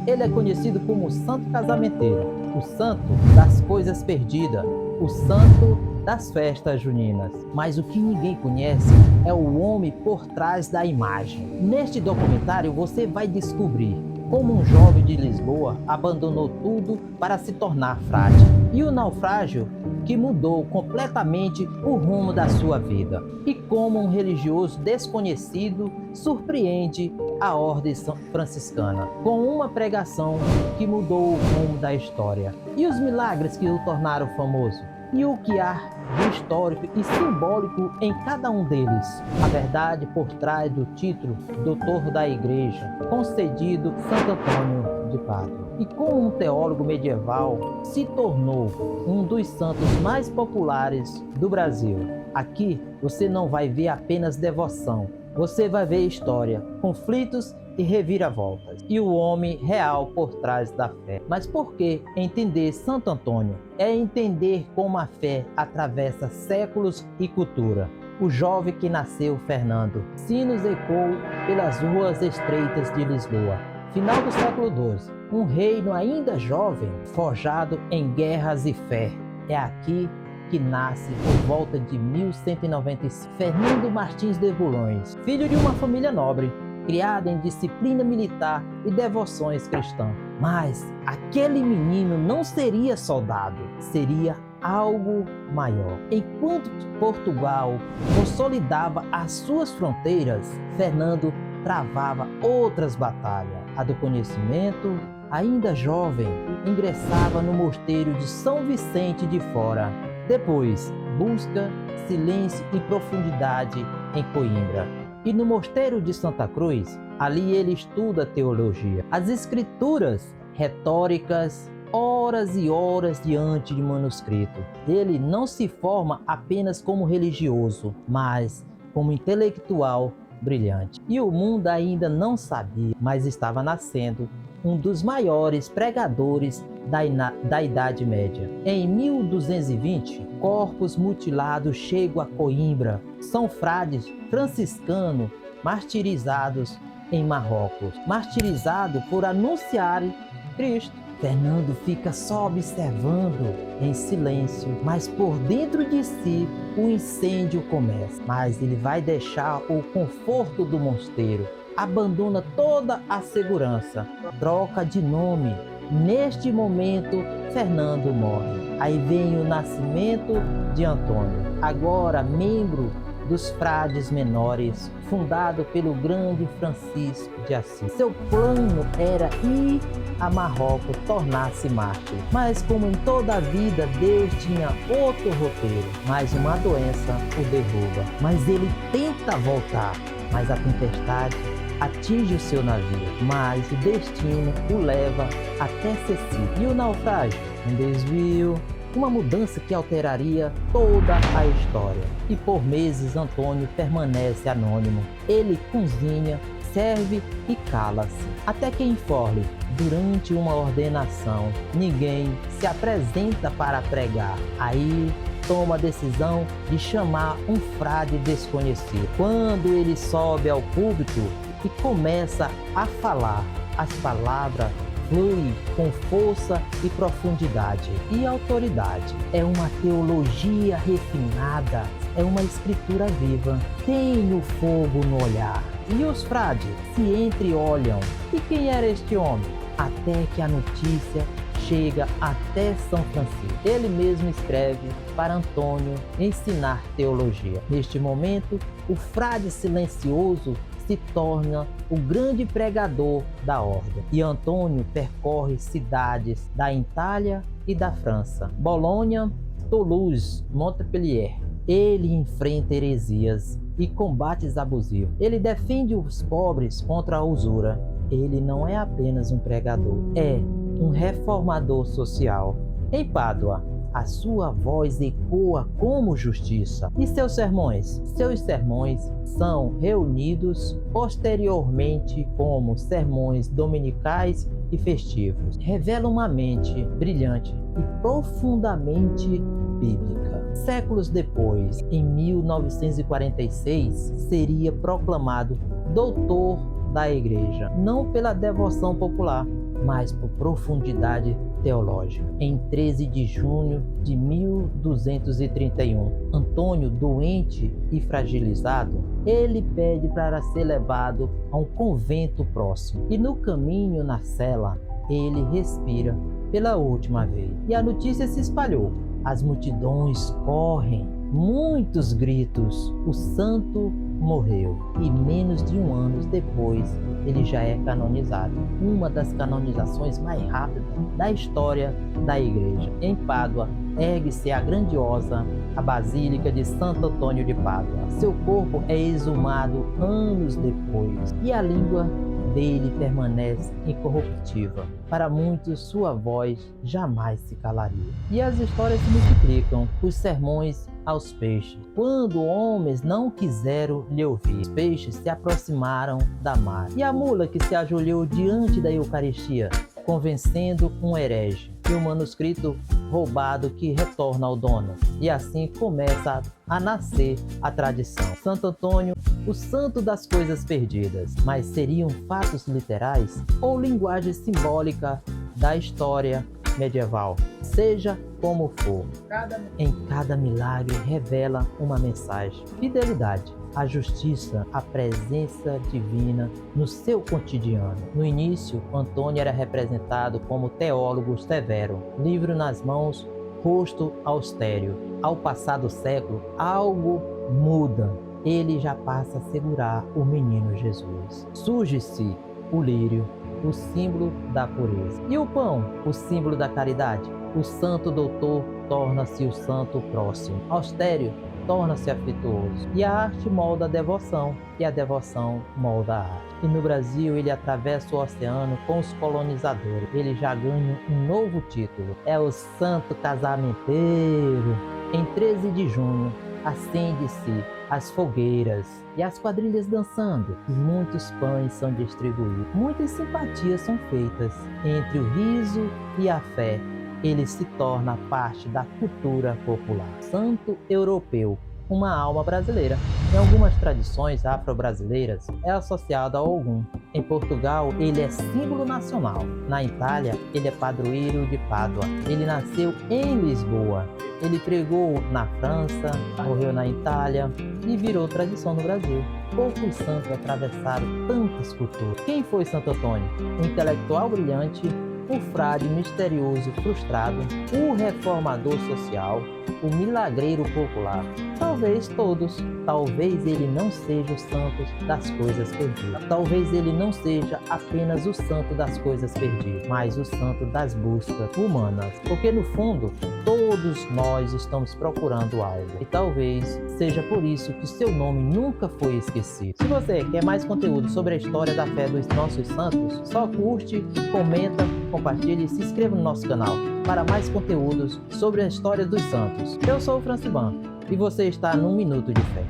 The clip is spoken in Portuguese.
Ele é conhecido como o Santo Casamenteiro, o Santo das Coisas Perdidas, o Santo das Festas Juninas. Mas o que ninguém conhece é o homem por trás da imagem. Neste documentário você vai descobrir como um jovem de Lisboa abandonou tudo para se tornar frade, e o naufrágio que mudou completamente o rumo da sua vida, e como um religioso desconhecido surpreende a ordem franciscana com uma pregação que mudou o rumo da história, e os milagres que o tornaram famoso, e o que há de histórico e simbólico em cada um deles. A verdade por trás do título Doutor da Igreja, concedido Santo Antônio de Pádua. E como um teólogo medieval, se tornou um dos santos mais populares do Brasil. Aqui você não vai ver apenas devoção, você vai ver história, conflitos e reviravoltas, e o homem real por trás da fé. Mas por que entender Santo Antônio? É entender como a fé atravessa séculos e cultura. O jovem que nasceu, Fernando, sinos ecoou pelas ruas estreitas de Lisboa. Final do século XII, um reino ainda jovem, forjado em guerras e fé. É aqui que nasce por volta de 1195, Fernando Martins de Bulhões, filho de uma família nobre, criado em disciplina militar e devoções cristãs. Mas aquele menino não seria soldado, seria algo maior. Enquanto Portugal consolidava as suas fronteiras, Fernando travava outras batalhas. A do conhecimento, ainda jovem, ingressava no mosteiro de São Vicente de Fora. Depois, busca silêncio e profundidade em Coimbra. E no mosteiro de Santa Cruz, ali ele estuda teologia, as escrituras retóricas, horas e horas diante de manuscrito. Ele não se forma apenas como religioso, mas como intelectual brilhante. E o mundo ainda não sabia, mas estava nascendo um dos maiores pregadores da Idade Média. Em 1220, corpos mutilados chegam a Coimbra. São frades franciscanos martirizados em Marrocos, martirizados por anunciarem Cristo. Fernando fica só observando em silêncio, mas por dentro de si o incêndio começa. Mas ele vai deixar o conforto do mosteiro, abandona toda a segurança, troca de nome. Neste momento, Fernando morre. Aí vem o nascimento de Antônio, agora membro dos frades menores, fundado pelo grande Francisco de Assis. Seu plano era ir a Marrocos, tornar-se mártir. Mas como em toda a vida, Deus tinha outro roteiro. Mais uma doença o derruba. Mas ele tenta voltar, mas a tempestade atinge o seu navio. Mas o destino o leva até Sicília. E o naufrágio? Um desvio, uma mudança que alteraria toda a história. E por meses Antônio permanece anônimo. Ele cozinha, serve e cala-se. Até que em Forli, durante uma ordenação, ninguém se apresenta para pregar. Aí toma a decisão de chamar um frade desconhecido. Quando ele sobe ao púlpito e começa a falar, as palavras flui com força e profundidade e autoridade. É uma teologia refinada, é uma escritura viva. Tem o fogo no olhar. E os frades se entreolham. E quem era este homem? Até que a notícia chega até São Francisco. Ele mesmo escreve para Antônio ensinar teologia. Neste momento, o frade silencioso se torna o grande pregador da ordem. E Antônio percorre cidades da Itália e da França, Bolonha, Toulouse, Montpellier. Ele enfrenta heresias e combates abusivos. Ele defende os pobres contra a usura. Ele não é apenas um pregador, é um reformador social. Em Pádua, a sua voz ecoa como justiça. E seus sermões? Seus sermões são reunidos posteriormente como sermões dominicais e festivos. Revela uma mente brilhante e profundamente bíblica. Séculos depois, em 1946, seria proclamado doutor da Igreja, não pela devoção popular, mas por profundidade teológica. Em 13 de junho de 1231, Antônio, doente e fragilizado, ele pede para ser levado a um convento próximo. E no caminho na cela, ele respira pela última vez. E a notícia se espalhou. As multidões correm, muitos gritos. O santo morreu. E menos de um ano depois, ele já é canonizado. Uma das canonizações mais rápidas da história da igreja. Em Pádua, ergue-se a grandiosa a Basílica de Santo Antônio de Pádua. Seu corpo é exumado anos depois e a língua dele permanece incorruptível. Para muitos, sua voz jamais se calaria. E as histórias se multiplicam, os sermões aos peixes. Quando homens não quiseram lhe ouvir, os peixes se aproximaram da mar. E a mula que se ajoelhou diante da Eucaristia, convencendo um herege. E o manuscrito roubado que retorna ao dono. E assim começa a nascer a tradição. Santo Antônio, o santo das coisas perdidas. Mas seriam fatos literais ou linguagem simbólica da história medieval? Seja como for, em cada milagre revela uma mensagem. Fidelidade, a justiça, a presença divina no seu cotidiano. No início, Antônio era representado como teólogo severo, livro nas mãos, rosto austero. Ao passar do século, algo muda. Ele já passa a segurar o menino Jesus. Surge-se o lírio, o símbolo da pureza. E o pão, o símbolo da caridade. O santo doutor torna-se o santo próximo. Austero torna-se afetuoso. E a arte molda a devoção, e a devoção molda a arte. E no Brasil ele atravessa o oceano com os colonizadores. Ele já ganha um novo título. É o santo casamenteiro. Em 13 de junho, acende-se as fogueiras e as quadrilhas dançando, e muitos pães são distribuídos. Muitas simpatias são feitas entre o riso e a fé. Ele se torna parte da cultura popular. Santo europeu, uma alma brasileira. Em algumas tradições afro-brasileiras é associado a Ogum. Em Portugal, ele é símbolo nacional. Na Itália, ele é padroeiro de Pádua. Ele nasceu em Lisboa. Ele pregou na França, morreu na Itália e virou tradição no Brasil. Poucos santos atravessaram tantas culturas. Quem foi Santo Antônio? Um intelectual brilhante, o frade misterioso frustrado, o reformador social, o milagreiro popular. Talvez todos. Talvez ele não seja o santo das coisas perdidas. Talvez ele não seja apenas o santo das coisas perdidas, mas o santo das buscas humanas. Porque no fundo, todos nós estamos procurando algo. E talvez seja por isso que seu nome nunca foi esquecido. Se você quer mais conteúdo sobre a história da fé dos nossos santos, só curte, comenta, compartilhe e se inscreva no nosso canal para mais conteúdos sobre a história dos santos. Eu sou o Franciban e você está num Minuto de Fé.